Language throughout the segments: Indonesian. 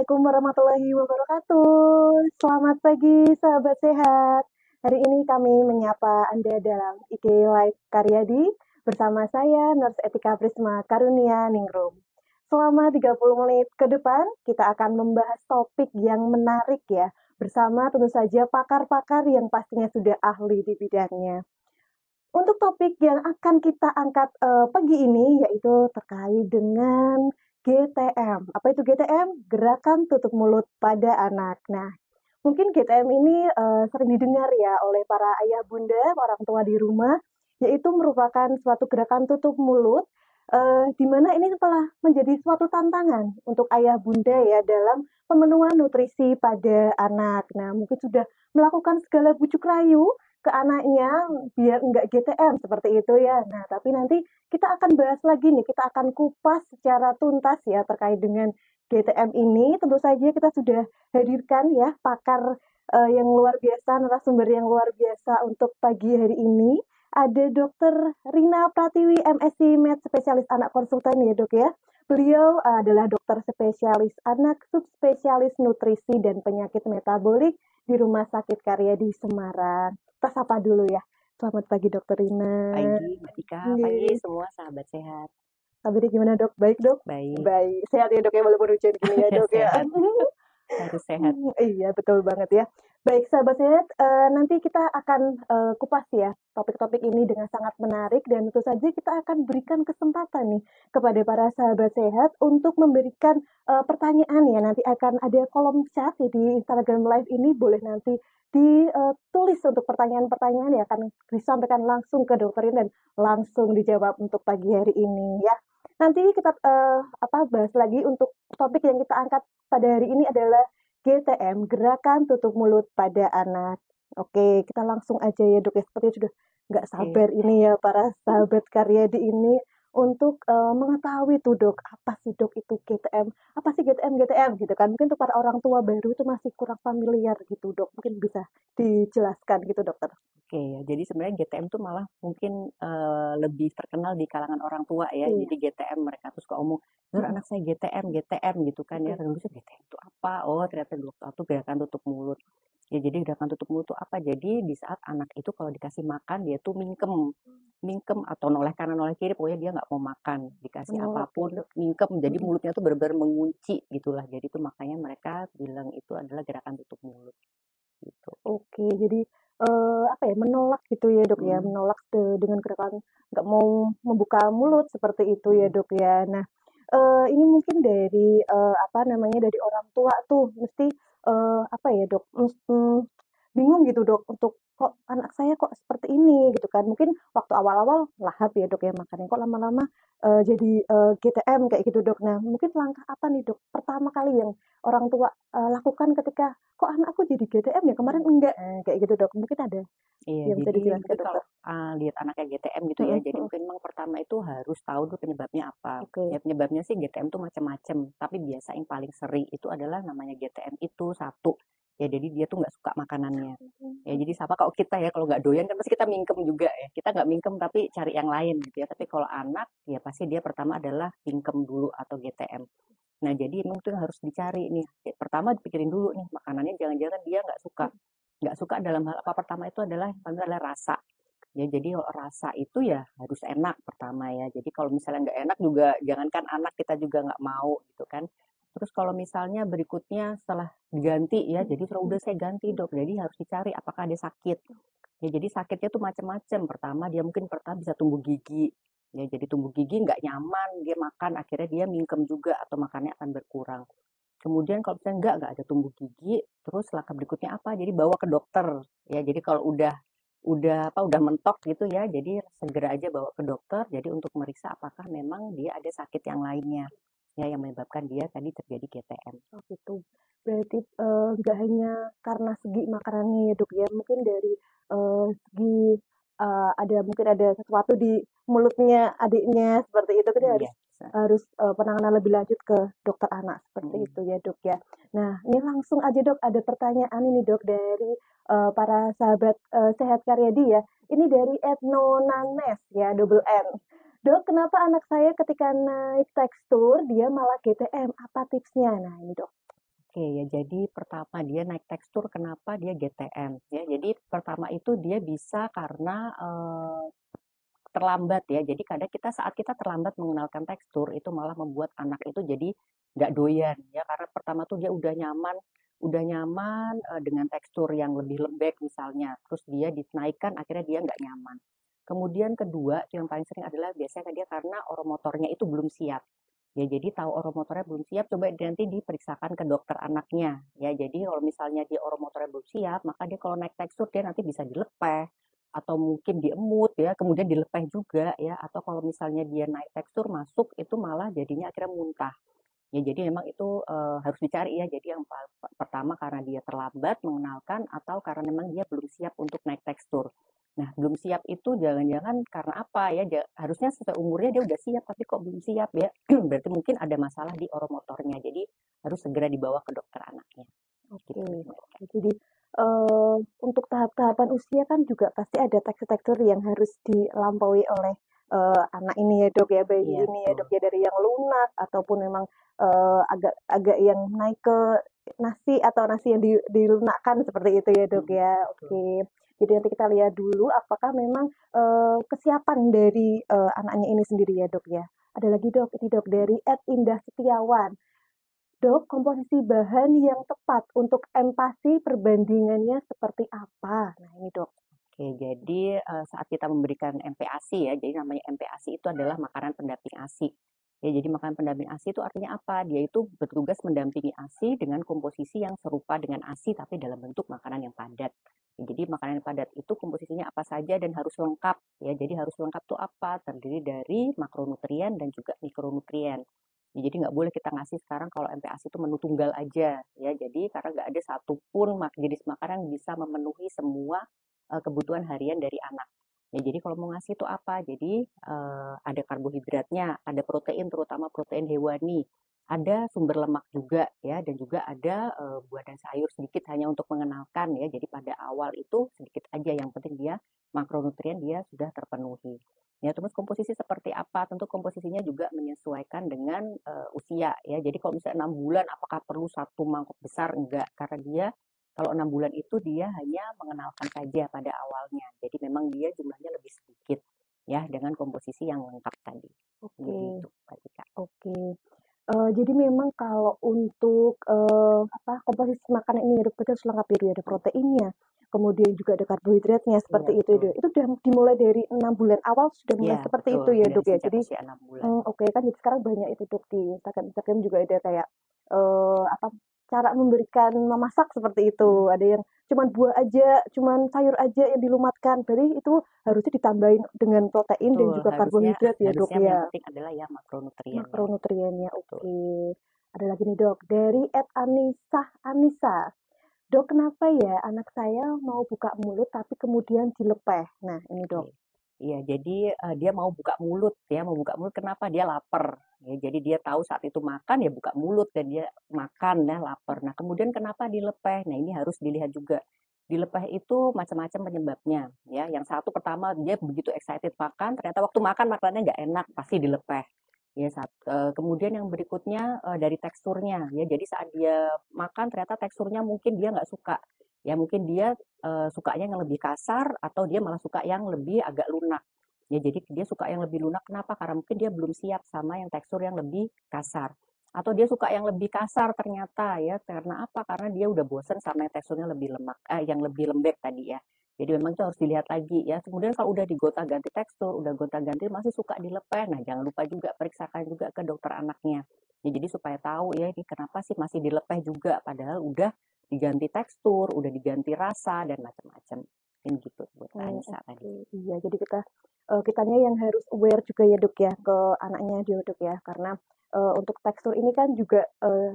Assalamualaikum warahmatullahi wabarakatuh. Selamat pagi, sahabat sehat. Hari ini kami menyapa Anda dalam IG Live Karyadi bersama saya, Nurse Etika Prisma Karunia Ningrum. Selama 30 menit ke depan, kita akan membahas topik yang menarik ya, bersama tentu saja pakar-pakar yang pastinya sudah ahli di bidangnya. Untuk topik yang akan kita angkat pagi ini yaitu terkait dengan GTM. Apa itu GTM? Gerakan tutup mulut pada anak. Nah, mungkin GTM ini sering didengar ya oleh para ayah bunda, orang tua di rumah, yaitu merupakan suatu gerakan tutup mulut di mana ini telah menjadi suatu tantangan untuk ayah bunda ya dalam pemenuhan nutrisi pada anak. Nah, mungkin sudah melakukan segala bujuk rayu ke anaknya biar enggak GTM seperti itu ya. Nah, tapi nanti kita akan bahas lagi nih, kita akan kupas secara tuntas ya terkait dengan GTM ini. Tentu saja kita sudah hadirkan ya pakar yang luar biasa, narasumber yang luar biasa untuk pagi hari ini. Ada Dr. Rina Pratiwi, MSc Med Spesialis Anak Konsultan ya dok ya. Beliau adalah dokter spesialis anak, subspesialis nutrisi dan penyakit metabolik di Rumah Sakit Karyadi Semarang. Kita sapa dulu ya. Selamat pagi Dokter Rina. Pagi Mbak Tika, pagi semua sahabat sehat. Kabarnya gimana dok? Baik dok? Baik. Baik. Sehat ya dok ya walaupun hujan gini ya dok ya. Harus sehat. Iya betul banget ya. Baik sahabat sehat, nanti kita akan kupas ya topik-topik ini dengan sangat menarik dan tentu saja kita akan berikan kesempatan nih kepada para sahabat sehat untuk memberikan pertanyaan ya. Nanti akan ada kolom chat ya, di Instagram Live ini, boleh nanti ditulis untuk pertanyaan-pertanyaan yang akan disampaikan langsung ke dokterin dan langsung dijawab untuk pagi hari ini ya. Nanti kita bahas lagi untuk topik yang kita angkat pada hari ini adalah GTM, Gerakan Tutup Mulut pada Anak. Oke, kita langsung aja ya dok ya. Sepertinya sudah nggak sabar ini ya para sahabat Karyadi ini untuk mengetahui tuh dok, apa sih dok itu GTM? Apa sih GTM gitu kan? Mungkin untuk para orang tua baru itu masih kurang familiar gitu dok. Mungkin bisa dijelaskan gitu dokter. Oke ya, jadi sebenarnya GTM tuh malah mungkin lebih terkenal di kalangan orang tua ya. Iya. Jadi GTM mereka tuh suka ngomong, Nur anak saya GTM gitu kan ya. Dan bisa GTM itu apa? Oh ternyata itu gerakan tutup mulut. Ya jadi gerakan tutup mulut itu apa? Jadi di saat anak itu kalau dikasih makan dia tuh mingkem atau noleh kanan noleh kiri, pokoknya dia nggak mau makan, dikasih apapun mingkem. Jadi mulutnya tuh benar-benar mengunci gitulah. Jadi itu makanya mereka bilang itu adalah gerakan tutup mulut. Gitu. Oke, jadi menolak gitu ya dok ya, menolak dengan gerakan nggak mau membuka mulut seperti itu ya dok ya. Nah, ini mungkin dari dari orang tua tuh mesti dok, bingung gitu dok untuk kok anak saya kok seperti ini gitu kan. Mungkin waktu awal-awal lahap ya dok ya makannya, kok lama-lama jadi GTM kayak gitu dok. Nah, mungkin langkah apa nih dok pertama kali yang orang tua lakukan ketika kok anakku jadi GTM ya kemarin enggak, kayak gitu dok. Mungkin ada Iya, yang bisa jadi dijelaskan mungkin kalau dokter. lihat anaknya GTM gitu ya, jadi mungkin memang pertama itu harus tahu dulu penyebabnya apa. Oke. Ya penyebabnya sih GTM tuh macam-macam, tapi biasa yang paling sering itu adalah namanya GTM itu satu. Ya jadi dia tuh nggak suka makanannya. Ya jadi sama kalau kita ya, kalau nggak doyan kan pasti kita mingkem juga ya. Kita nggak mingkem tapi cari yang lain gitu ya. Tapi kalau anak ya pasti dia pertama adalah mingkem dulu atau GTM. Nah jadi emang tuh harus dicari nih. Pertama dipikirin dulu nih makanannya, jangan-jangan dia nggak suka. Nggak suka dalam hal apa? Pertama itu adalah yang pertama adalah rasa. Ya jadi rasa itu ya harus enak pertama ya. Jadi kalau misalnya nggak enak juga jangankan anak, kita juga nggak mau gitu kan. Terus kalau misalnya berikutnya setelah diganti ya, jadi udah saya ganti dok. Jadi harus dicari apakah dia sakit. Ya jadi sakitnya tuh macam-macam. Pertama dia mungkin bisa tumbuh gigi. Ya jadi tumbuh gigi nggak nyaman, dia makan akhirnya dia mingkem juga atau makannya akan berkurang. Kemudian kalau misalnya nggak ada tumbuh gigi, terus langkah berikutnya apa? Jadi bawa ke dokter. Ya jadi kalau udah mentok gitu ya, jadi segera aja bawa ke dokter. Jadi untuk meriksa apakah memang dia ada sakit yang lainnya ya yang menyebabkan dia tadi terjadi GTM. Oh gitu. Berarti nggak hanya karena segi makanannya ya dok ya, mungkin dari segi mungkin ada sesuatu di mulutnya adiknya seperti itu, kan Iya, harus penanganan lebih lanjut ke dokter anak seperti itu ya dok ya. Nah ini langsung aja dok, ada pertanyaan ini dok dari para sahabat sehat Karyadi ya. Ini dari Etnonanes ya, double N. Dok, kenapa anak saya ketika naik tekstur dia malah GTM? Apa tipsnya? Nah ini dok. Oke ya, jadi pertama dia naik tekstur kenapa dia GTM ya. Jadi pertama itu dia bisa karena terlambat ya. Jadi kadang kita saat kita terlambat mengenalkan tekstur itu malah membuat anak itu jadi nggak doyan ya. Karena pertama tuh dia udah nyaman dengan tekstur yang lebih lembek misalnya. Terus dia dinaikkan akhirnya dia nggak nyaman. Kemudian kedua itu yang paling sering adalah biasanya dia karena oromotornya itu belum siap. Ya, jadi tahu oromotornya belum siap, coba nanti diperiksakan ke dokter anaknya. Ya, jadi kalau misalnya dia oromotornya belum siap, maka dia kalau naik tekstur dia nanti bisa dilepeh atau mungkin diemut ya, kemudian dilepeh juga ya. Atau kalau misalnya dia naik tekstur masuk itu malah jadinya akhirnya muntah. Ya, jadi memang itu harus dicari ya. Jadi yang pertama karena dia terlambat mengenalkan atau karena memang dia belum siap untuk naik tekstur. Nah, belum siap itu jangan-jangan karena apa ya? Harusnya sesuai umurnya dia udah siap, tapi kok belum siap ya? Berarti mungkin ada masalah di oromotornya. Jadi harus segera dibawa ke dokter anaknya. Oke, Gitu. oke. Jadi untuk tahap-tahapan usia kan juga pasti ada tekstur-tekstur yang harus dilampaui oleh anak ini ya dok ya, bayi Iya, ini ya betul. dok ya, dari yang lunak ataupun memang agak agak yang naik ke nasi atau nasi yang dilunakkan seperti itu ya dok ya. Betul. Oke. Jadi nanti kita lihat dulu apakah memang kesiapan dari anaknya ini sendiri ya dok ya. Ada lagi dok, ini dok dari Ed Indah Setiawan. Dok, komposisi bahan yang tepat untuk empati perbandingannya seperti apa? Nah, ini dok. Oke, jadi saat kita memberikan MPASI ya, jadi namanya MPASI itu adalah makanan pendamping ASI. Ya, jadi makanan pendamping ASI itu artinya apa? Dia itu bertugas mendampingi ASI dengan komposisi yang serupa dengan ASI tapi dalam bentuk makanan yang padat. Ya, jadi makanan yang padat itu komposisinya apa saja dan harus lengkap ya. Jadi harus lengkap tuh apa? Terdiri dari makronutrien dan juga mikronutrien. Ya, jadi nggak boleh kita ngasih sekarang kalau MPASI itu menu tunggal aja ya. Jadi karena nggak ada satupun jenis makanan yang bisa memenuhi semua kebutuhan harian dari anak. Ya, jadi kalau mau ngasih itu apa? Jadi ada karbohidratnya, ada protein terutama protein hewani, ada sumber lemak juga ya, dan juga ada buah dan sayur sedikit hanya untuk mengenalkan ya. Jadi pada awal itu sedikit aja, yang penting dia makronutrien dia sudah terpenuhi. Ya, terus komposisi seperti apa? Tentu komposisinya juga menyesuaikan dengan usia ya. Jadi kalau misalnya 6 bulan, apakah perlu satu mangkok besar? Enggak, karena dia kalau 6 bulan itu dia hanya mengenalkan saja pada awalnya. Jadi memang dia jumlahnya lebih sedikit ya dengan komposisi yang lengkap tadi. Oke, Begitu, Kak Tika. oke. Jadi memang kalau untuk komposisi makanan ini dok, kita harus lengkap ya, ada proteinnya, kemudian juga ada karbohidratnya Iya, seperti itu ya betul. dok. Itu sudah dimulai dari 6 bulan awal sudah mulai Iya, seperti betul. itu ya Dari dok ya. sejak Jadi usia 6 bulan. oke kan jadi sekarang banyak itu dok di Instagram Instagram juga ada kayak apa cara memberikan memasak seperti itu. Ada yang cuman buah aja, cuman sayur aja yang dilumatkan. Berarti itu harusnya ditambahin dengan protein dan Betul, juga harusnya karbohidrat ya dok harusnya yang ya. penting adalah ya makronutriennya. Makronutriennya Betul. oke. Ada lagi nih dok dari Ed Anissa. Dok kenapa ya anak saya mau buka mulut tapi kemudian dilepeh? Nah ini dok. Oke. Iya, jadi dia mau buka mulut ya, mau buka mulut kenapa? Dia lapar. Ya, jadi dia tahu saat itu makan ya buka mulut dan dia makan ya lapar. Nah, kemudian kenapa dilepeh? Nah, ini harus dilihat juga. Dilepeh itu macam-macam penyebabnya ya. Yang satu pertama dia begitu excited makan, ternyata waktu makan makanannya nggak enak, pasti dilepeh. Ya, kemudian yang berikutnya dari teksturnya ya. Jadi saat dia makan ternyata teksturnya mungkin dia nggak suka. Ya mungkin dia sukanya yang lebih kasar atau dia malah suka yang lebih agak lunak. Ya, jadi dia suka yang lebih lunak kenapa? Karena mungkin dia belum siap sama yang tekstur yang lebih kasar. Atau dia suka yang lebih kasar ternyata ya. Karena apa? Karena dia udah bosen sama yang teksturnya lebih lemak, yang lebih lembek tadi ya. Jadi memang itu harus dilihat lagi ya. Kemudian kalau udah digonta-ganti tekstur, udah gonta-ganti masih suka dilepeh. Nah, jangan lupa juga periksakan juga ke dokter anaknya. Ya, jadi supaya tahu ya ini kenapa sih masih dilepeh juga padahal udah diganti tekstur, udah diganti rasa dan macam-macam. Ini gitu buat Kak Oh, Anissa tadi. oke. Iya, jadi kitanya yang harus aware juga ya dok ya ke anaknya dia dok ya karena untuk tekstur ini kan juga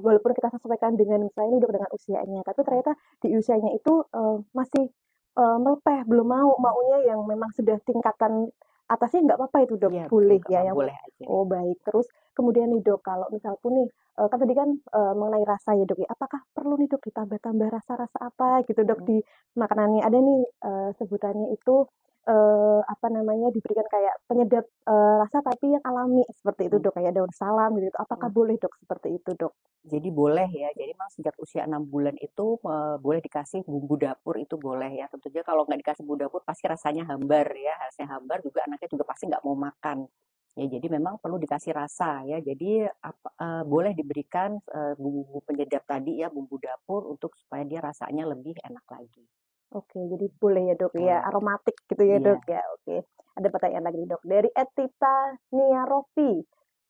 walaupun kita sesuaikan dengan misalnya ini dok dengan usianya, tapi ternyata di usianya itu masih melepeh, belum maunya yang memang sudah tingkatan atasnya nggak apa-apa itu dok, Iya betul boleh Kak, ya yang boleh aja. oh baik. Terus kemudian nih dok, kalau misal pun nih kan tadi kan mengenai rasa ya dok ya, apakah perlu nih dok ditambah-tambah rasa-rasa apa gitu dok di makanannya? Ada nih sebutannya itu apa namanya, diberikan kayak penyedap, rasa tapi yang alami seperti itu, Hmm. Dok, kayak daun salam gitu, apakah Hmm. boleh, Dok, seperti itu, Dok? Jadi boleh ya. Jadi memang sejak usia 6 bulan itu boleh dikasih bumbu dapur itu boleh ya. Tentunya kalau nggak dikasih bumbu dapur pasti rasanya hambar ya. Rasanya hambar juga anaknya juga pasti nggak mau makan. Ya jadi memang perlu dikasih rasa ya. Jadi boleh diberikan bumbu penyedap tadi ya, bumbu dapur untuk supaya dia rasanya lebih enak lagi. Oke, jadi boleh ya, Dok, ya, Boleh. aromatik gitu ya, Iya. Dok, ya, oke. Ada pertanyaan lagi, Dok, dari Etita Niarofi.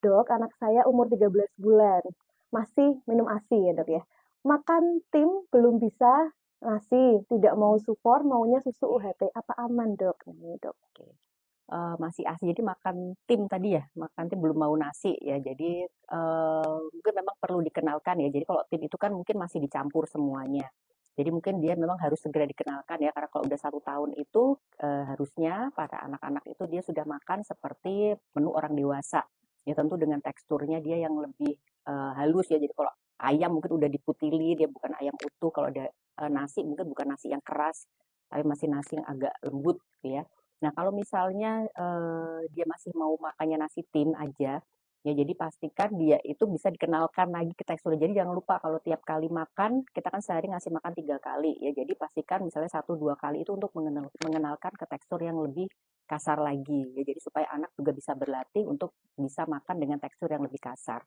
Dok, anak saya umur 13 bulan, masih minum ASI ya, Dok, ya. Makan tim belum bisa nasi, tidak mau sufor, maunya susu UHT. Apa aman, Dok? Nah, ini, Dok. Oke. Masih ASI jadi makan tim tadi ya, makan tim belum mau nasi ya. Jadi mungkin memang perlu dikenalkan ya. Jadi kalau tim itu kan mungkin masih dicampur semuanya. Jadi mungkin dia memang harus segera dikenalkan ya, karena kalau udah 1 tahun itu harusnya pada anak-anak itu dia sudah makan seperti menu orang dewasa. Ya tentu dengan teksturnya dia yang lebih halus ya. Jadi kalau ayam mungkin udah diputili, dia bukan ayam utuh. Kalau ada nasi mungkin bukan nasi yang keras, tapi masih nasi yang agak lembut gitu ya. Nah, kalau misalnya dia masih mau makannya nasi tim aja, ya jadi pastikan dia itu bisa dikenalkan lagi ke tekstur. Jadi jangan lupa kalau tiap kali makan, kita kan sehari ngasih makan 3 kali ya. Jadi pastikan misalnya 1-2 kali itu untuk mengenalkan ke tekstur yang lebih kasar lagi. Ya, jadi supaya anak juga bisa berlatih untuk bisa makan dengan tekstur yang lebih kasar.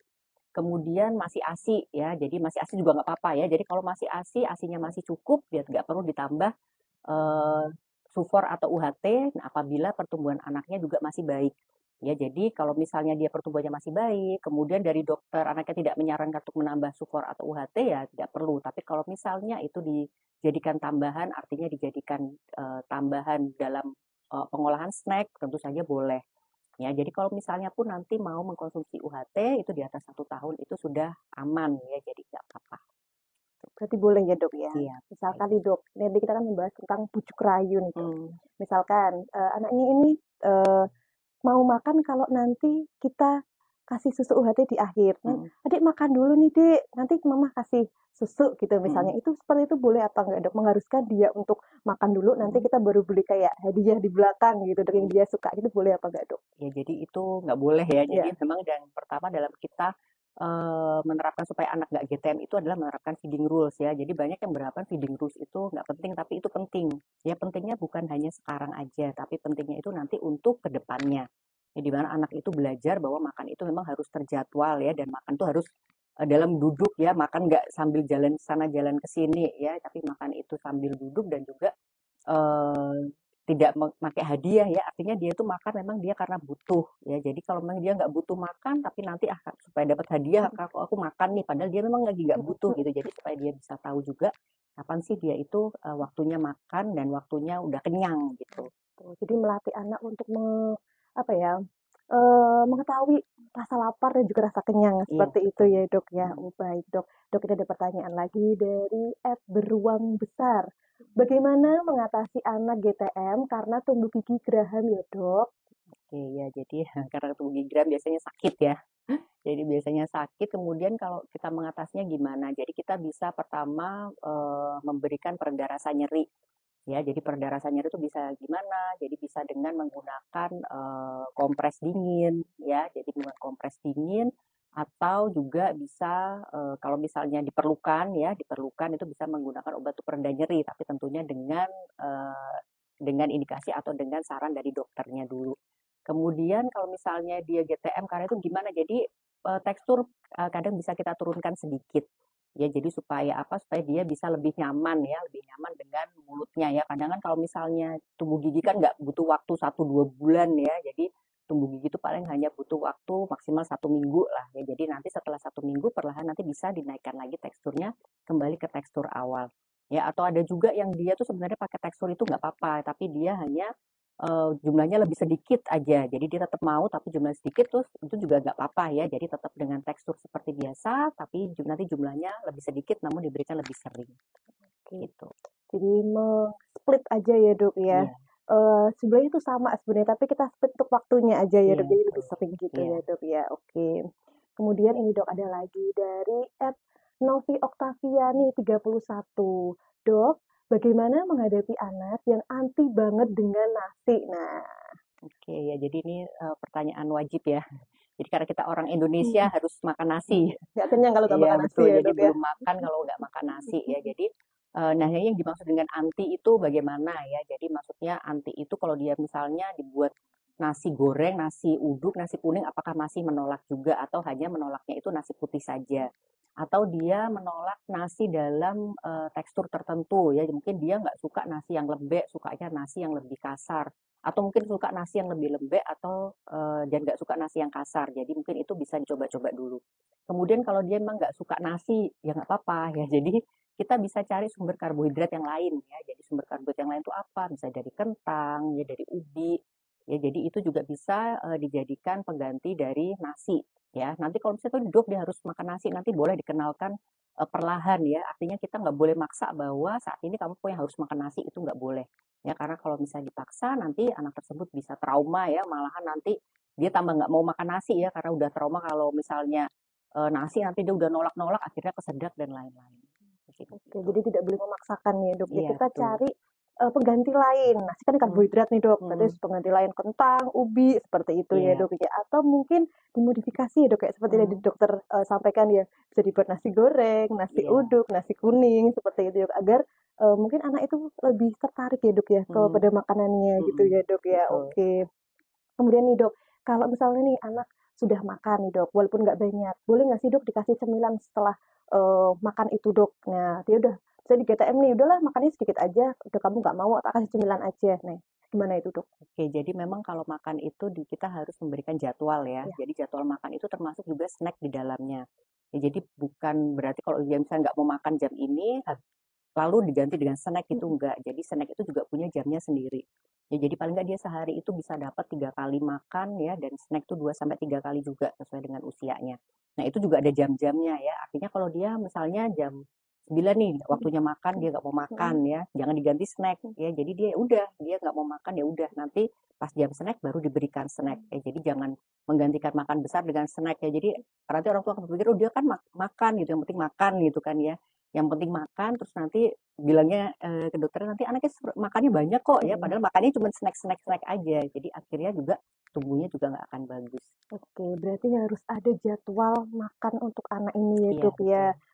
Kemudian masih ASI ya, jadi masih ASI juga nggak apa-apa ya. Jadi kalau masih ASI, ASInya masih cukup, dia nggak perlu ditambah eh, sufor atau UHT apabila pertumbuhan anaknya juga masih baik. Ya, jadi kalau misalnya dia pertumbuhannya masih baik, kemudian dari dokter anaknya tidak menyarankan untuk menambah sufor atau UHT ya tidak perlu. Tapi kalau misalnya itu dijadikan tambahan, artinya dijadikan tambahan dalam pengolahan snack, tentu saja boleh. Ya, jadi kalau misalnya pun nanti mau mengkonsumsi UHT itu di atas 1 tahun itu sudah aman ya, jadi nggak apa-apa. Berarti boleh ya, Dok, ya. Iya, Misalkan aja. nih, Dok, nanti kita kan membahas tentang bujuk rayu nih, Dok. Hmm, Misalkan anaknya ini eh, mau makan kalau nanti kita kasih susu UHT di akhir. Nah, hmm, adik makan dulu nih, Dek. Nanti mama kasih susu gitu hmm, misalnya. Itu seperti itu boleh apa enggak, Dok? Mengharuskan dia untuk makan dulu, nanti hmm, kita baru beli kayak hadiah di belakang gitu, Dok, yang hmm. dia suka gitu boleh apa enggak, Dok? Ya, jadi itu nggak boleh ya. Jadi Ya. memang yang pertama dalam kita menerapkan supaya anak nggak GTM itu adalah menerapkan feeding rules ya. Jadi banyak yang beranggapan feeding rules itu nggak penting, tapi itu penting. Ya pentingnya bukan hanya sekarang aja, tapi pentingnya itu nanti untuk kedepannya. Ya, di mana anak itu belajar bahwa makan itu memang harus terjadwal ya, dan makan itu harus dalam duduk ya, makan nggak sambil jalan ke sana jalan ke sini ya, tapi makan itu sambil duduk dan juga eh, tidak memakai hadiah ya, artinya dia itu makan memang dia karena butuh ya. Jadi kalau memang dia nggak butuh makan tapi nanti supaya dapat hadiah aku makan nih, padahal dia memang lagi nggak butuh gitu. Jadi supaya dia bisa tahu juga kapan sih dia itu waktunya makan dan waktunya udah kenyang gitu. Tuh, jadi melatih anak untuk apa ya, mengetahui rasa lapar dan juga rasa kenyang, Iya seperti itu betul. ya, Dok, ya. Mm. Oh, baik, Dok. Dok, kita ada pertanyaan lagi dari @beruang besar. Bagaimana mengatasi anak GTM karena tumbuh gigi geraham ya, Dok? Oke ya, jadi karena tubuh gigiran biasanya sakit ya. Jadi biasanya sakit, kemudian kalau kita mengatasinya gimana? Jadi kita bisa pertama memberikan pereda rasa nyeri. Ya, jadi pereda rasa nyeri itu bisa gimana? Jadi bisa dengan menggunakan kompres dingin, ya. Jadi dengan kompres dingin atau juga bisa kalau misalnya diperlukan, ya, diperlukan itu bisa menggunakan obat untuk pereda nyeri, tapi tentunya dengan indikasi atau dengan saran dari dokternya dulu. Kemudian kalau misalnya dia GTM karena itu gimana? Jadi tekstur kadang bisa kita turunkan sedikit. Ya, jadi supaya apa? Supaya dia bisa lebih nyaman ya, lebih nyaman dengan mulutnya ya. Kadang kan kalau misalnya tumbuh gigi kan nggak butuh waktu 1-2 bulan ya. Jadi tumbuh gigi itu paling hanya butuh waktu maksimal 1 minggu lah ya. Jadi nanti setelah 1 minggu perlahan nanti bisa dinaikkan lagi teksturnya kembali ke tekstur awal. Ya, atau ada juga yang dia tuh sebenarnya pakai tekstur itu nggak apa-apa, tapi dia hanya jumlahnya lebih sedikit aja. Jadi dia tetap mau tapi jumlah sedikit terus itu juga nggak apa-apa ya. Jadi tetap dengan tekstur seperti biasa tapi nanti jumlahnya lebih sedikit namun diberikan lebih sering Oke. gitu. Jadi split aja ya, Dok, ya. Iya, Sebenarnya itu sama sebenarnya, tapi kita split untuk waktunya aja ya, iya Dok. Jadi lebih betul. sering gitu Iya. ya, Dok, ya. Oke. Kemudian ini, Dok, ada lagi dari Novi Oktaviani 31. Dok, bagaimana menghadapi anak yang anti banget dengan nasi? Nah, Oke ya, jadi ini pertanyaan wajib ya. Jadi karena kita orang Indonesia harus makan nasi. nggak kenyang kalau nggak Iya makan nasi betul. ya Jadi dok ya. belum makan kalau nggak makan nasi ya. Jadi nah yang dimaksud dengan anti itu bagaimana ya? Jadi maksudnya anti itu kalau dia misalnya dibuat nasi goreng, nasi uduk, nasi kuning, apakah masih menolak juga atau hanya menolaknya itu nasi putih saja? Atau dia menolak nasi dalam tekstur tertentu ya? Mungkin dia nggak suka nasi yang lembek, sukanya nasi yang lebih kasar atau mungkin suka nasi yang lebih lembek atau dan nggak suka nasi yang kasar. Jadi mungkin itu bisa dicoba-coba dulu. Kemudian kalau dia memang nggak suka nasi, ya nggak apa-apa ya. Jadi kita bisa cari sumber karbohidrat yang lain ya. Jadi sumber karbohidrat yang lain itu apa? Bisa dari kentang, ya dari ubi. Ya, jadi itu juga bisa dijadikan pengganti dari nasi ya. Nanti kalau misalnya dok dia harus makan nasi, nanti boleh dikenalkan perlahan ya. Artinya kita nggak boleh maksa bahwa saat ini kamu pokoknya harus makan nasi, itu nggak boleh. Ya, karena kalau misalnya dipaksa nanti anak tersebut bisa trauma ya, malahan nanti dia tambah nggak mau makan nasi ya karena udah trauma kalau misalnya nasi nanti dia udah nolak-nolak akhirnya kesedak dan lain-lain. Gitu. Oke, jadi tidak boleh memaksakan ya dok ya. Iya Kita betul. cari pengganti lain. Nasi kan Hmm, karbohidrat nih dok. Berarti hmm, pengganti lain kentang, ubi seperti itu ya iya. dok ya. Atau mungkin dimodifikasi ya dok, kayak seperti tadi Hmm, dokter sampaikan ya, bisa dibuat nasi goreng, nasi iya. uduk, nasi kuning seperti itu dok. Agar mungkin anak itu lebih tertarik ya dok ya Hmm, kepada makanannya gitu hmm, ya dok ya. betul. Oke. Kemudian nih dok, kalau misalnya nih anak sudah makan nih dok, walaupun nggak banyak, boleh nggak sih dok dikasih cemilan setelah makan itu dok? Nah, dia udah bisa di GTM nih, udahlah makannya sedikit aja, udah kamu nggak mau, tak kasih cemilan aja. Nih, gimana itu dok? Oke, jadi memang kalau makan itu kita harus memberikan jadwal ya. Ya. Jadi jadwal makan itu termasuk juga snack di dalamnya. Ya, jadi bukan berarti kalau dia misalnya nggak mau makan jam ini, lalu diganti dengan snack itu enggak. Jadi snack itu juga punya jamnya sendiri. Ya, jadi paling enggak dia sehari itu bisa dapat 3 kali makan ya, dan snack tuh 2 sampai 3 kali juga sesuai dengan usianya. Nah itu juga ada jam-jamnya ya. Artinya kalau dia misalnya jam 9 nih waktunya makan dia nggak mau makan ya, jangan diganti snack ya. Jadi dia udah dia nggak mau makan ya udah nanti pas jam snack baru diberikan snack ya. Jadi jangan menggantikan makan besar dengan snack ya. Jadi nanti orang tua akan berpikir oh dia kan makan gitu, yang penting makan gitu kan ya, yang penting makan terus nanti bilangnya ke dokter nanti anaknya makannya banyak kok ya padahal makannya cuma snack aja jadi akhirnya juga tumbuhnya juga nggak akan bagus. Oke, berarti harus ada jadwal makan untuk anak ini ya Iya dok ya. betul.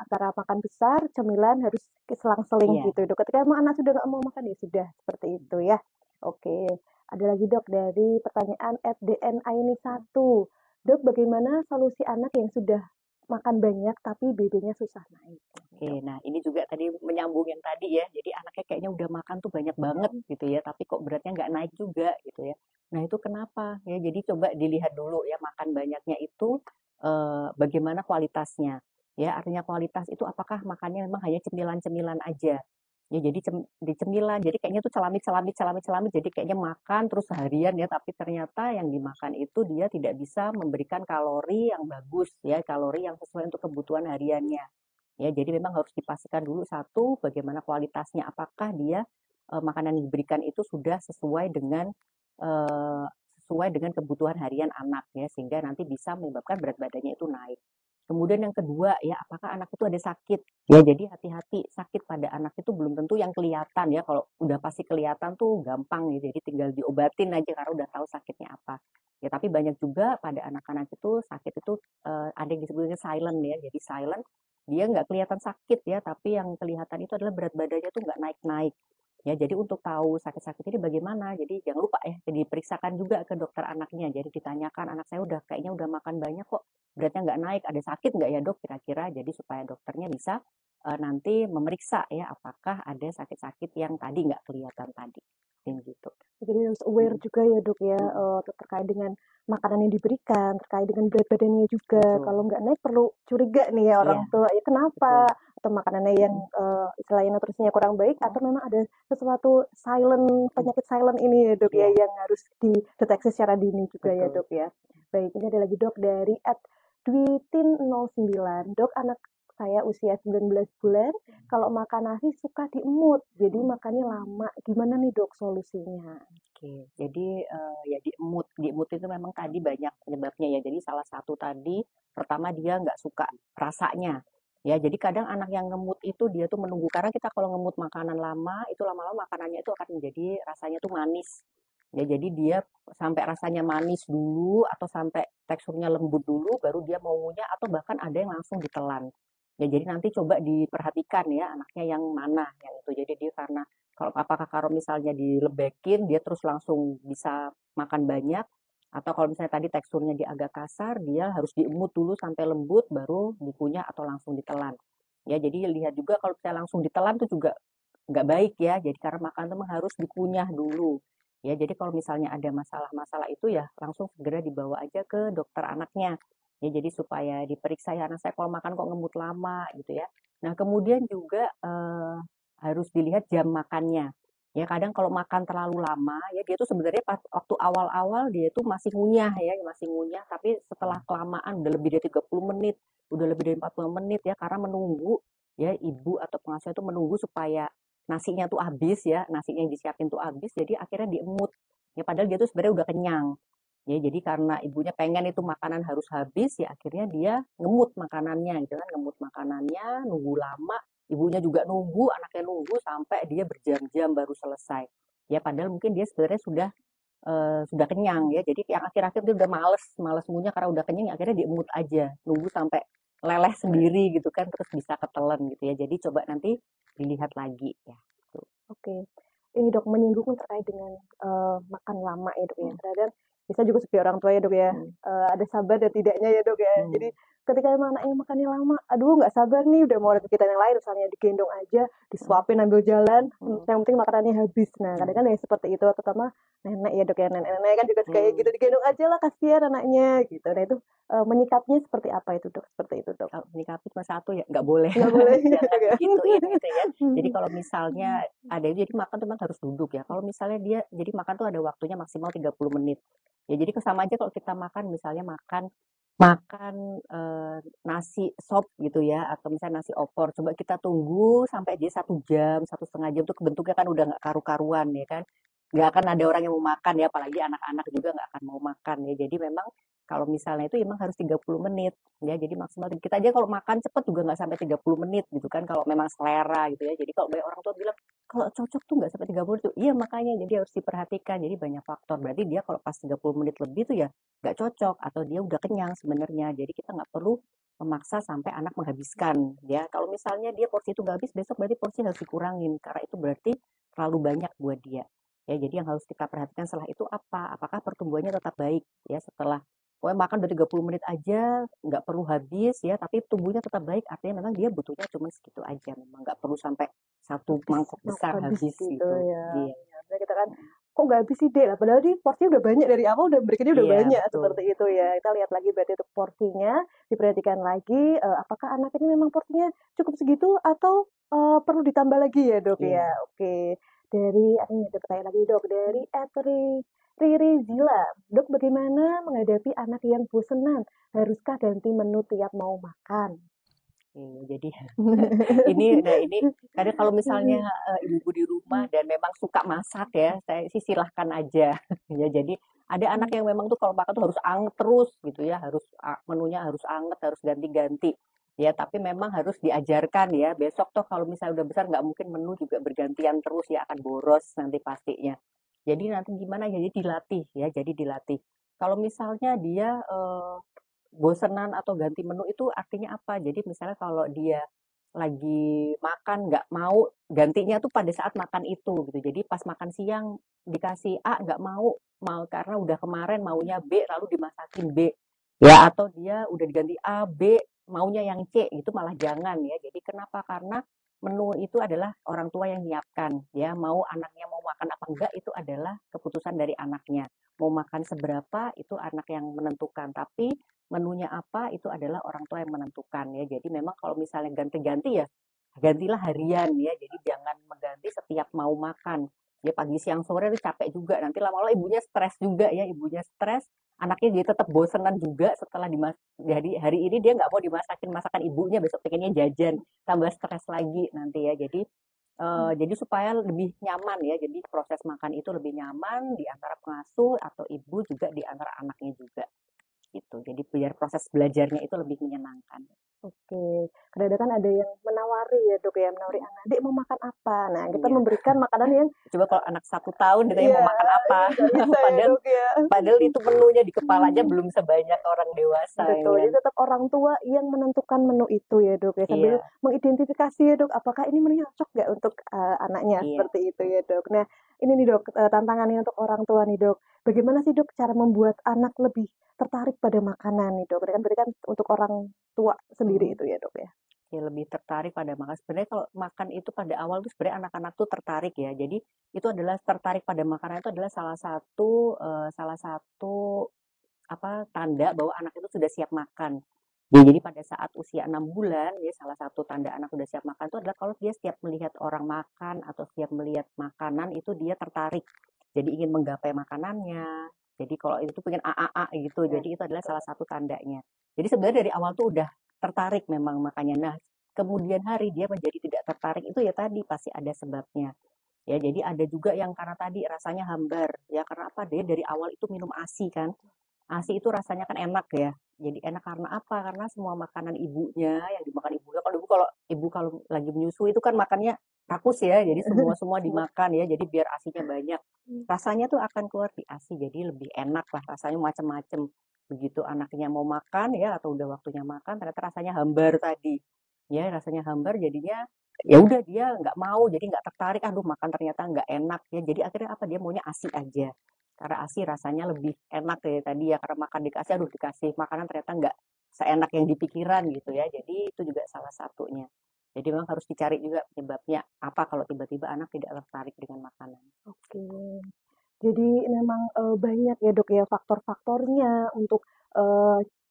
Antara makan besar, cemilan harus selang-seling Iya. gitu dok. Ketika emang anak sudah nggak mau makan ya sudah seperti itu ya. Oke, ada lagi dok dari pertanyaan @dnaini1. Dok, bagaimana solusi anak yang sudah makan banyak tapi BB-nya susah naik? Oke, Dok. nah ini juga tadi menyambung yang tadi ya. Jadi anaknya kayaknya udah makan tuh banyak banget gitu ya, tapi kok beratnya nggak naik juga gitu ya. Nah itu kenapa ya? Jadi coba dilihat dulu ya makan banyaknya itu bagaimana kualitasnya. Ya artinya kualitas itu apakah makannya memang hanya cemilan-cemilan aja. Ya jadi di cemilan, jadi kayaknya tuh celamit, jadi kayaknya makan terus seharian ya, tapi ternyata yang dimakan itu dia tidak bisa memberikan kalori yang bagus ya, kalori yang sesuai untuk kebutuhan hariannya. Ya, jadi memang harus dipastikan dulu satu, bagaimana kualitasnya, apakah dia makanan yang diberikan itu sudah eh, sesuai dengan kebutuhan harian anak ya, sehingga nanti bisa menyebabkan berat badannya itu naik. Kemudian yang kedua ya, apakah anak itu ada sakit? Ya, jadi hati-hati sakit pada anak itu belum tentu yang kelihatan ya. Kalau udah pasti kelihatan tuh gampang ya, jadi tinggal diobatin aja karena udah tahu sakitnya apa. Ya, tapi banyak juga pada anak-anak itu sakit itu ada yang disebutnya silent ya. Jadi silent dia nggak kelihatan sakit ya, tapi yang kelihatan itu adalah berat badannya tuh nggak naik-naik. Ya, jadi untuk tahu sakit-sakit ini bagaimana, jadi jangan lupa ya, diperiksakan juga ke dokter anaknya. Jadi ditanyakan, anak saya udah kayaknya udah makan banyak kok, beratnya nggak naik, ada sakit nggak ya dok kira-kira? Jadi supaya dokternya bisa nanti memeriksa ya, apakah ada sakit-sakit yang tadi nggak kelihatan tadi. Yang gitu. Jadi harus aware Mm, juga ya dok ya, mm, terkait dengan makanan yang diberikan, terkait dengan berat badannya juga. Kalau betul. nggak naik perlu curiga nih ya orang Iya, tua, ya kenapa? betul. Atau makanannya yang Mm, istilahnya nutrisinya kurang baik, mm, atau memang ada sesuatu silent, mm. penyakit silent ini ya dok ya, Iya, yang harus dideteksi secara dini juga ya betul. dok ya. Baik, ini ada lagi dok dari @dwitin09. Dok, anak saya usia 19 bulan, kalau makan nasi suka diemut, jadi makannya lama. Gimana nih dok solusinya? Oke, jadi ya diemut itu memang tadi banyak penyebabnya ya. Jadi salah satu tadi pertama dia nggak suka rasanya. Ya, jadi kadang anak yang ngemut itu dia tuh menunggu karena kita kalau ngemut makanan lama itu lama-lama makanannya itu akan menjadi rasanya tuh manis. Ya, jadi dia sampai rasanya manis dulu atau sampai teksturnya lembut dulu baru dia mau ngunyah atau bahkan ada yang langsung ditelan. Ya, jadi nanti coba diperhatikan ya anaknya yang mana yang itu. Jadi dia karena kalau misalnya dilebekin dia terus langsung bisa makan banyak atau kalau misalnya tadi teksturnya dia agak kasar, dia harus diemut dulu sampai lembut, baru dikunyah atau langsung ditelan. Ya, jadi lihat juga kalau misalnya langsung ditelan tuh juga nggak baik ya. Jadi karena makan tuh harus dikunyah dulu. Ya, jadi kalau misalnya ada masalah-masalah itu ya langsung segera dibawa aja ke dokter anaknya. Ya, jadi supaya diperiksa ya anak saya kalau makan kok ngemut lama gitu ya. Nah, kemudian juga harus dilihat jam makannya. Ya kadang kalau makan terlalu lama ya dia tuh sebenarnya pas waktu awal-awal dia tuh masih ngunyah ya, masih ngunyah tapi setelah kelamaan udah lebih dari 30 menit, udah lebih dari 40 menit ya karena menunggu ya ibu atau pengasuh itu menunggu supaya nasinya tuh habis ya, nasinya yang disiapin tuh habis jadi akhirnya diemut. Ya padahal dia tuh sebenarnya udah kenyang. Ya jadi karena ibunya pengen itu makanan harus habis ya akhirnya dia ngemut makanannya gitu kan, ngemut makanannya, nunggu lama ibunya juga nunggu, anaknya nunggu sampai dia berjam-jam baru selesai. Ya padahal mungkin dia sebenarnya sudah kenyang ya. Jadi yang akhir-akhir dia udah males ngunyah karena udah kenyang, akhirnya diemut aja, nunggu sampai leleh sendiri gitu kan, terus bisa ketelan gitu ya. Jadi coba nanti dilihat lagi ya. Tuh. Oke. Ini Dok, menyinggung terkait dengan makan lama ya Dok ya. Hmm. Terkadang kita juga sebagai orang tua ya Dok ya, Hmm. ada sabar dan tidaknya ya Dok ya. Jadi Hmm. ketika emang anaknya makannya lama, aduh nggak sabar nih udah mau ada kegiatan yang lain, misalnya digendong aja, Hmm. disuapin ambil jalan, Hmm. yang penting makanannya habis. Nah kadang Hmm. kan yang seperti itu, terutama nenek ya Dok ya, nenek-nenek kan juga kayak Hmm. gitu, digendong aja lah kasihan anaknya gitu. Nah itu menyikapinya seperti apa itu Dok? Seperti itu Dok? Kalau menyikapi cuma satu ya nggak boleh Nggak boleh ya jangan Dok ya. digituin gitu ya. Jadi kalau misalnya ada jadi makan tuh memang harus duduk ya. Kalau misalnya dia jadi makan tuh ada waktunya maksimal 30 menit. Ya jadi sama aja kalau kita makan misalnya makan makan nasi sop gitu ya atau misalnya nasi opor coba kita tunggu sampai dia 1 jam 1,5 jam tuh bentuknya kan udah nggak karu-karuan ya kan nggak akan ada orang yang mau makan ya apalagi anak-anak juga nggak akan mau makan ya jadi memang kalau misalnya itu emang harus 30 menit ya jadi maksimal kita aja kalau makan cepet juga nggak sampai 30 menit gitu kan kalau memang selera gitu ya jadi kalau banyak orang tua bilang kalau cocok tuh nggak sampai 30 menit tuh iya makanya jadi harus diperhatikan jadi banyak faktor berarti dia kalau pas 30 menit lebih tuh ya nggak cocok atau dia udah kenyang sebenarnya jadi kita nggak perlu memaksa sampai anak menghabiskan ya kalau misalnya dia porsi itu nggak habis besok berarti porsi harus dikurangin karena itu berarti terlalu banyak buat dia ya jadi yang harus kita perhatikan setelah itu apa apakah pertumbuhannya tetap baik ya setelah pokoknya makan udah 30 menit aja, nggak perlu habis ya, tapi tubuhnya tetap baik, artinya memang dia butuhnya cuma segitu aja, memang nggak perlu sampai satu Habis mangkok besar habis habis gitu gitu. ya. Iya, Ya, Nah, kita kan kok nggak habis sih dek lah padahal di porsinya udah banyak dari awal udah berikannya udah iya banyak betul. seperti itu ya kita lihat lagi berarti untuk porsinya diperhatikan lagi apakah anak ini memang porsinya cukup segitu atau perlu ditambah lagi ya dok ya Iya. oke dari ini ada pertanyaan lagi dok dari Riri Zila dok bagaimana menghadapi anak yang bosenan haruskah ganti menu tiap mau makan. Iya, jadi ini kadang kalau misalnya ibu-ibu di rumah dan memang suka masak ya, saya sih silahkan aja ya. Jadi ada anak yang memang tuh kalau makan tuh harus anget terus gitu ya, menunya harus anget, harus ganti-ganti. Ya, tapi memang harus diajarkan ya. Besok tuh kalau misalnya udah besar nggak mungkin menu juga bergantian terus ya akan boros nanti pastinya. Jadi nanti gimana ya? Jadi dilatih ya, jadi dilatih. Kalau misalnya dia bosenan atau ganti menu itu artinya apa? Jadi misalnya kalau dia lagi makan nggak mau gantinya tuh pada saat makan itu gitu. Jadi pas makan siang dikasih A nggak mau mau karena udah kemarin maunya B lalu dimasakin B ya atau dia udah diganti A B maunya yang C itu malah jangan ya. Jadi kenapa? Karena menu itu adalah orang tua yang nyiapkan ya mau anaknya mau makan apa enggak itu adalah keputusan dari anaknya mau makan seberapa itu anak yang menentukan tapi menunya apa itu adalah orang tua yang menentukan ya. Jadi memang kalau misalnya ganti-ganti ya gantilah harian ya. Jadi jangan mengganti setiap mau makan. Ya pagi siang sore itu capek juga. Nanti lama-lama ibunya stres juga ya. Ibunya stres, anaknya jadi tetap bosenan juga setelah jadi hari ini dia nggak mau dimasakin masakan ibunya, besok pengennya jajan, tambah stres lagi nanti ya. Jadi supaya lebih nyaman ya. Jadi proses makan itu lebih nyaman di antara pengasuh atau ibu juga di antara anaknya juga gitu. Jadi biar proses belajarnya itu lebih menyenangkan. Oke, kadang-kadang kan ada yang menawari ya Dok ya, menawari anak, "Dek mau makan apa?" Nah, kita Iya. memberikan makanan yang Coba kalau anak 1 tahun ditanya iya, mau makan apa, nggak bisa ya padahal Dok ya. padahal itu menunya di kepalanya Hmm. belum sebanyak orang dewasa ya Betul, kan. jadi tetap orang tua yang menentukan menu itu ya Dok ya, sambil Iya, mengidentifikasi ya Dok, apakah ini menu cocok nggak untuk anaknya, iya. seperti itu ya Dok. Nah, ini nih Dok, tantangannya untuk orang tua nih Dok. Bagaimana sih Dok cara membuat anak lebih tertarik pada makanan nih Dok? Berarti kan untuk orang tua sendiri Mhm. itu ya Dok ya? Ya lebih tertarik pada makan. Sebenarnya kalau makan itu pada awal tuh sebenarnya anak-anak tuh tertarik ya. Jadi itu adalah tertarik pada makanan itu adalah salah satu apa tanda bahwa anak itu sudah siap makan. Ya, jadi pada saat usia 6 bulan, ya salah satu tanda anak sudah siap makan itu adalah kalau dia setiap melihat orang makan atau setiap melihat makanan itu dia tertarik. Jadi ingin menggapai makanannya. Jadi kalau itu pengen a gitu. Ya, Jadi itu adalah betul. salah satu tandanya. Jadi sebenarnya dari awal tuh udah tertarik memang makanya. Nah, kemudian hari dia menjadi tidak tertarik itu ya tadi pasti ada sebabnya. Ya, jadi ada juga yang karena tadi rasanya hambar. Ya, karena apa? Dia dari awal itu minum ASI kan. ASI itu rasanya kan enak ya. Jadi enak karena apa? Karena semua makanan ibunya yang dimakan ibunya. Kalau ibu kalau lagi menyusui itu kan makannya rakus ya. Jadi semua Semua. dimakan ya. Jadi biar ASInya banyak. Rasanya tuh akan keluar di ASI. Jadi lebih enak lah. Rasanya macam-macam. Begitu anaknya mau makan ya atau udah waktunya makan ternyata rasanya hambar tadi. Ya rasanya hambar jadinya ya udah dia nggak mau jadi nggak tertarik aduh makan ternyata nggak enak ya jadi akhirnya apa dia maunya ASI aja karena ASI rasanya lebih enak ya tadi ya karena makan dikasih aduh dikasih makanan ternyata nggak seenak yang dipikiran gitu ya jadi itu juga salah satunya jadi memang harus dicari juga penyebabnya apa kalau tiba-tiba anak tidak tertarik dengan makanan. Oke. Jadi memang, banyak ya Dok ya faktor-faktornya untuk,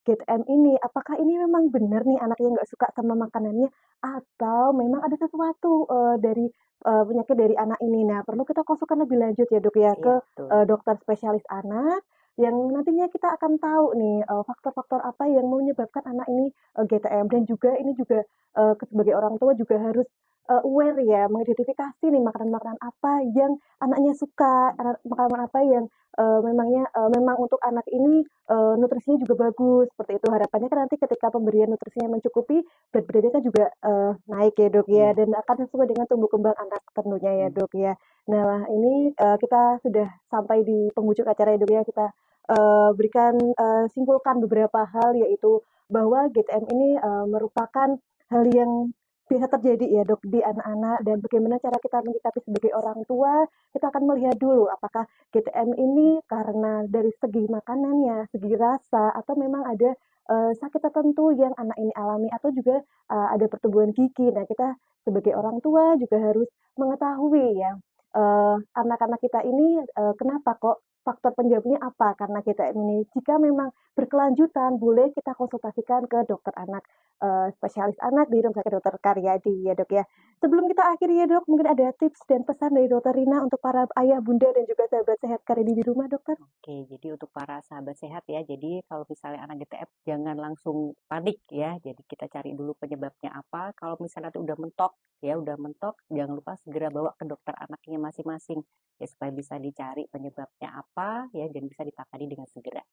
GTM ini. Apakah ini memang benar nih anaknya nggak suka sama makanannya atau memang ada sesuatu, dari, penyakit dari anak ini? Nah, perlu kita konsulkan lebih lanjut ya Dok ya Iya ke, betul. dokter spesialis anak yang nantinya kita akan tahu nih, faktor-faktor apa yang menyebabkan anak ini, GTM dan juga ini juga, sebagai orang tua juga harus, aware ya mengidentifikasi nih makanan-makanan apa yang anaknya suka, makanan apa yang, memang untuk anak ini, nutrisinya juga bagus, seperti itu. Harapannya kan nanti ketika pemberian nutrisinya mencukupi, berat badannya kan juga, naik ya, Dok, ya, Iya. dan akan sesuai dengan tumbuh kembang anak tentunya ya, Hmm. Dok, ya. Nah, ini, kita sudah sampai di penghujung acara ya, Dok, ya. Kita, berikan, simpulkan beberapa hal, yaitu bahwa GTM ini, merupakan hal yang bisa terjadi ya, Dok, di anak-anak dan bagaimana cara kita menyikapi sebagai orang tua kita akan melihat dulu apakah GTM ini karena dari segi makanannya, segi rasa, atau memang ada sakit tertentu yang anak ini alami atau juga ada pertumbuhan gigi. Nah, kita sebagai orang tua juga harus mengetahui ya anak-anak kita ini kenapa kok faktor penyebabnya apa karena GTM ini. Jika memang berkelanjutan, boleh kita konsultasikan ke dokter anak, spesialis anak di Rumah Sakit Dokter Karyadi ya Dok ya. Sebelum kita akhiri ya Dok, mungkin ada tips dan pesan dari Dokter Rina untuk para ayah, bunda, dan juga sahabat sehat Karyadi di rumah Dokter? Oke, jadi untuk para sahabat sehat ya, jadi kalau misalnya anak GTF jangan langsung panik ya. Jadi kita cari dulu penyebabnya apa. Kalau misalnya nanti udah mentok, ya udah mentok, jangan lupa segera bawa ke dokter anaknya masing-masing ya supaya bisa dicari penyebabnya apa ya dan bisa ditangani dengan segera.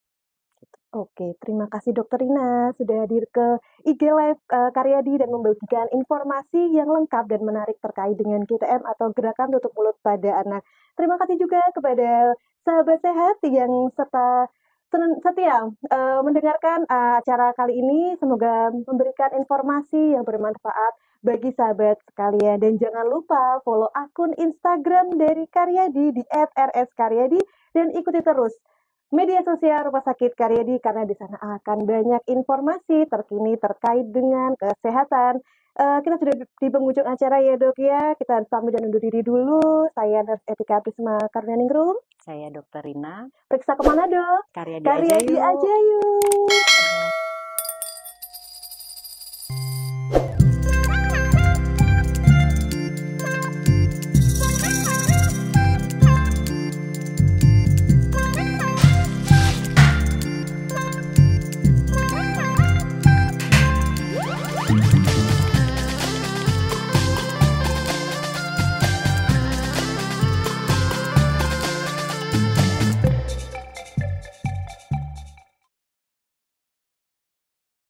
Gitu. Oke, terima kasih Dokter Rina sudah hadir ke IG Live Karyadi dan membagikan informasi yang lengkap dan menarik terkait dengan GTM atau gerakan tutup mulut pada anak. Terima kasih juga kepada sahabat sehat yang setia mendengarkan acara kali ini. Semoga memberikan informasi yang bermanfaat bagi sahabat sekalian. Dan jangan lupa follow akun Instagram dari Karyadi di @rskaryadi dan ikuti terus media sosial Rumah Sakit Karyadi karena di sana akan banyak informasi terkini terkait dengan kesehatan. Kita sudah di penghujung acara ya Dok ya. Kita pamit dan undur diri dulu. Saya Nurse Etika Prisma Karnaningrum. Saya Dokter Rina. Periksa kemana Dok? Karyadi aja Karyadi yuk. aja yuk.